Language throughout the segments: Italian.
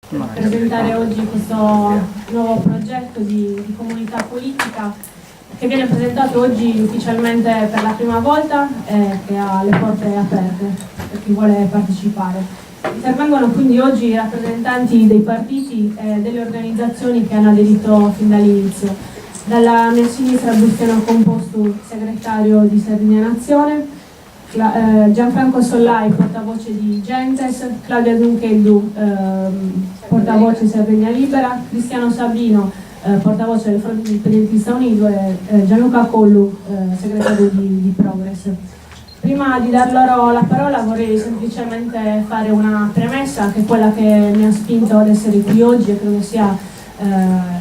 per presentare oggi questo nuovo progetto di comunità politica che viene presentato oggi ufficialmente per la prima volta e che ha le porte aperte per chi vuole partecipare. Intervengono quindi oggi rappresentanti dei partiti e delle organizzazioni che hanno aderito fin dall'inizio. Dalla mia sinistra Bustiano Compostu, segretario di Sardegna Nazione, Gianfranco Sollai, portavoce di Gentes, Claudia Zuncheddu, portavoce Sardegna Libera, Cristiano Sabino, portavoce del Fronte Indipendentista Unito e Gianluca Collu, segretario di Progress. Prima di dar loro la parola vorrei semplicemente fare una premessa che è quella che mi ha spinto ad essere qui oggi e credo sia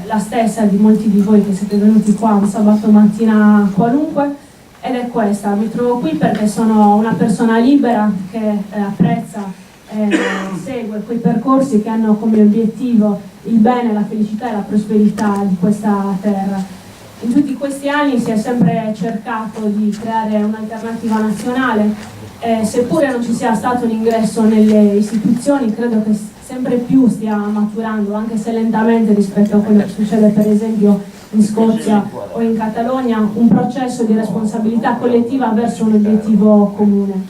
la stessa di molti di voi che siete venuti qua un sabato mattina qualunque, ed è questa: mi trovo qui perché sono una persona libera che apprezza e segue quei percorsi che hanno come obiettivo il bene, la felicità e la prosperità di questa terra. In tutti questi anni si è sempre cercato di creare un'alternativa nazionale, seppure non ci sia stato un ingresso nelle istituzioni, credo che sempre più stia maturando, anche se lentamente rispetto a quello che succede per esempio in Scozia o in Catalogna, un processo di responsabilità collettiva verso un obiettivo comune,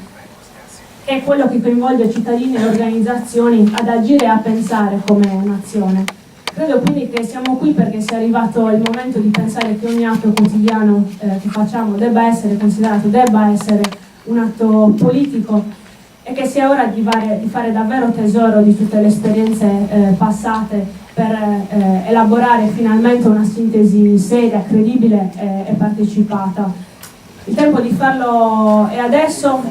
che è quello che coinvolge cittadini e organizzazioni ad agire e a pensare come nazione. Credo quindi che siamo qui perché sia arrivato il momento di pensare che ogni atto quotidiano che facciamo debba essere considerato, debba essere un atto politico, e che sia ora di fare davvero tesoro di tutte le esperienze passate per elaborare finalmente una sintesi seria, credibile e partecipata. Il tempo di farlo è adesso,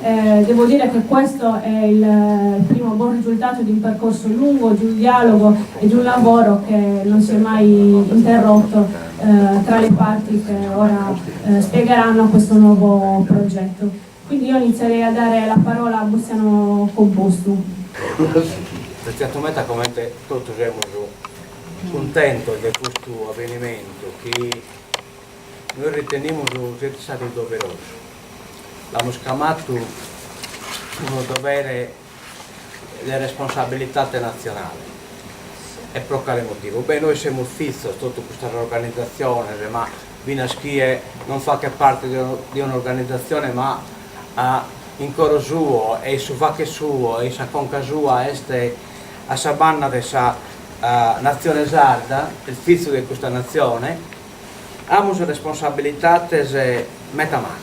devo dire che questo è il primo buon risultato di un percorso lungo, di un dialogo e di un lavoro che non si è mai interrotto tra le parti che ora spiegheranno questo nuovo progetto. Quindi io inizierei a dare la parola a Bustiano Compostu. Praticamente tutti siamo contenti di questo avvenimento che noi riteniamo sia stato doveroso. Abbiamo scamato un dovere le responsabilità nazionali. E per quale motivo? Beh, noi siamo ufficio sotto questa organizzazione, ma Vinaschie non fa che parte di un'organizzazione, ma in coro suo e su vacche suo e sa conca sua este a sabanna della nazione sarda, il figlio di questa nazione. Abbiamo responsabilità metamanas.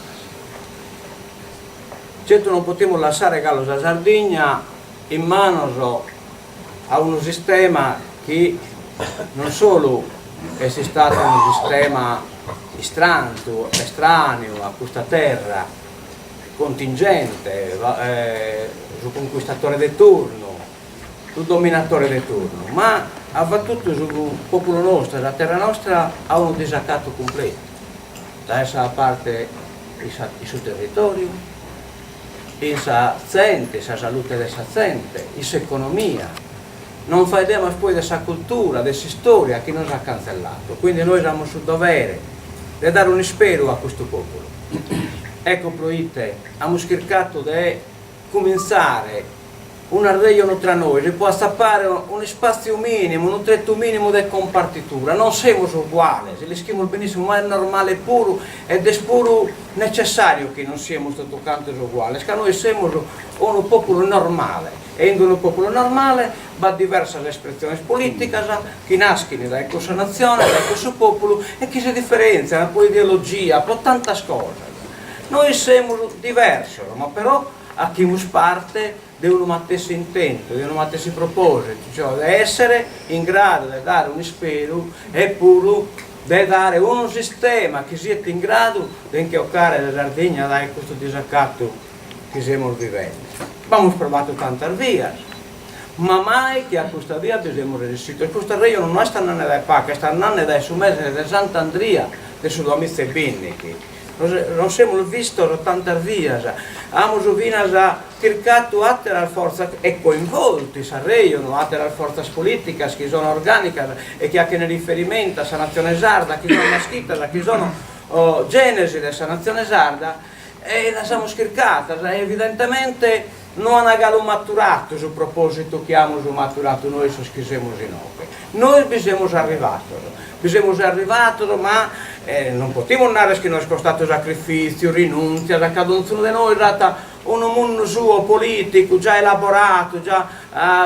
Certo non potremo lasciare Gallo la Sardegna in mano a un sistema che non solo è stato un sistema estraneo a questa terra, contingente, su conquistatore di turno, su dominatore di turno, ma ha battuto sul popolo nostro, la terra nostra, ha un disaccato completo. Da essa parte il suo territorio, in sa gente, sa salute della gente, in sa economia. Non faremo poi della cultura, della storia che non ha cancellato. Quindi noi abbiamo sul dovere di dare un spero a questo popolo. Ecco, proite, abbiamo cercato di cominciare una regione tra noi, si può sapere un spazio minimo, un tretto minimo di compartitura. Non siamo uguali, se li scrivo benissimo, ma è normale puro ed è puro necessario che non siamo toccanti uguali, perché noi siamo un popolo normale, e in un popolo normale va diverse espressioni politiche che nascono da questa nazione, da questo popolo e che si differenziano per ideologia, per tante cose. Noi siamo diversi, ma però abbiamo parte di uno stesso intento, di uno stesso proposito, cioè di essere in grado di dare un spero e pure di dare un sistema che sia in grado di incautare la Sardegna da questo disaccatto che stiamo vivendo. Abbiamo provato tante vie, ma mai che a questa via abbiamo resistito. Questa via non è stata da Pacca, è stata da Sumese, da Sant'Andria, da Sudomize Binnichi. Non siamo visti tante vie, abbiamo cercato altre forze e coinvolti, sarreiono altre forze politiche che sono organiche e che hanno riferimento alla nazione sarda, che sono nascite, che sono genesi della nazione sarda, e la siamo cercata. Evidentemente non abbiamo maturato su proposito che abbiamo maturato noi su scriviamo in opera. Noi bisogna arrivati, ma non possiamo andare che noi è costato sacrificio, rinunzia, da cada uno di noi rata un mondo suo politico già elaborato, già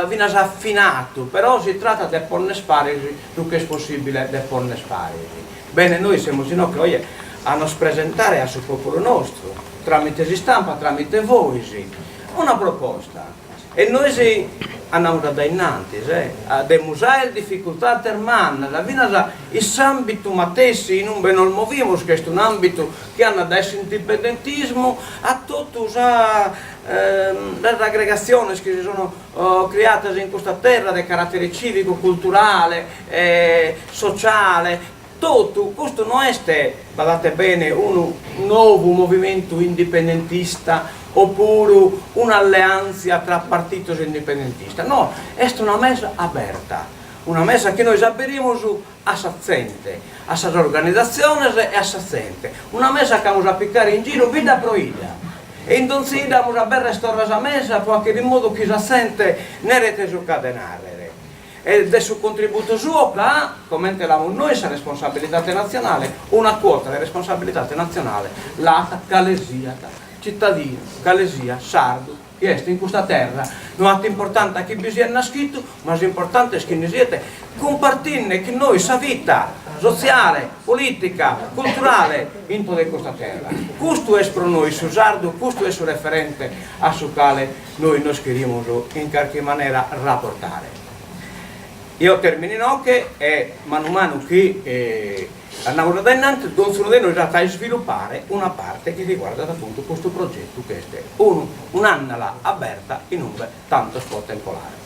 viene affinato, però si tratta di porne sparisi, più che è possibile di porne sparisi. Bene, noi siamo ginocchio a nos presentare a suo popolo nostro, tramite si stampa, tramite voi, una proposta. E noi andiamo da innanzi, abbiamo difficoltà termane, la vina il ambito matessi in un benol movimos, che è un ambito che hanno adesso indipendentismo, a tutte le aggregazioni che si sono create in questa terra di carattere civico, culturale, sociale. Tutto questo non è, guardate bene, un nuovo movimento indipendentista oppure un'alleanza tra partiti indipendentisti. No, è una mesa aperta, una mesa che noi apriamo a saziente, a queste organizzazioni e a saziente. Una mesa che vamos a piccare in giro vita pro ida. E in donzi damos a ben restaurare la mesa, perché in modo che si sente ne rete su cadenare. E del suo contributo suo, come l'abbiamo noi, sa responsabilità nazionale, una quota di responsabilità nazionale, l'ata calesiata, cittadino, calesia, sardo, che è in questa terra, non è importante che vi sia nascito, ma è importante che ne siete compartire che noi sa vita sociale, politica, culturale in tutta questa terra. Questo è per noi su sardo, questo è su referente a su quale noi scriviamo in qualche maniera rapportare. Io termino che mano a mano che andiamo da innanzi, sono di noi già a sviluppare una parte che riguarda appunto questo progetto che è un'annala aperta in un tanto sport temporale.